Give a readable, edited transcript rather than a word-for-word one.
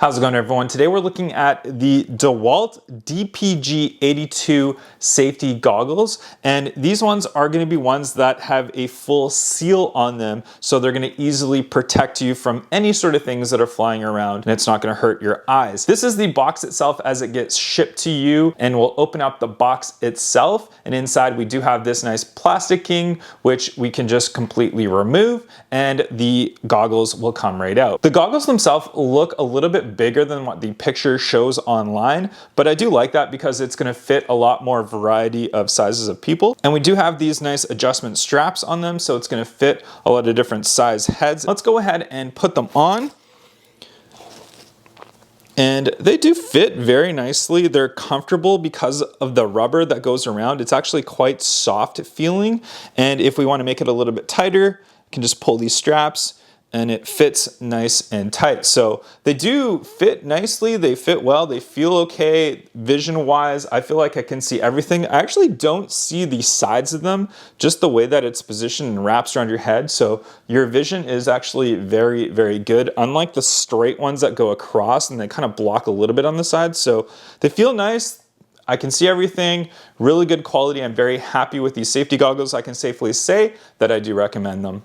How's it going, everyone? Today we're looking at the DEWALT DPG82 safety goggles, and these ones are going to be ones that have a full seal on them, so they're going to easily protect you from any sort of things that are flying around, and it's not going to hurt your eyes. This is the box itself as it gets shipped to you, and we'll open up the box itself, and inside we do have this nice plasticking, which we can just completely remove, and the goggles will come right out. The goggles themselves look a little bit bigger than what the picture shows online, but I do like that because it's going to fit a lot more variety of sizes of people. And we do have these nice adjustment straps on them, so it's going to fit a lot of different size heads. Let's go ahead and put them on. And they do fit very nicely. They're comfortable because of the rubber that goes around. It's actually quite soft feeling. And if we want to make it a little bit tighter, you can just pull these straps and it fits nice and tight. So they do fit nicely, they fit well, they feel okay. Vision wise, I feel like I can see everything. I actually don't see the sides of them, just the way that it's positioned and wraps around your head. So your vision is actually very, very good. Unlike the straight ones that go across and they kind of block a little bit on the sides. So they feel nice. I can see everything, really good quality. I'm very happy with these safety goggles. I can safely say that I do recommend them.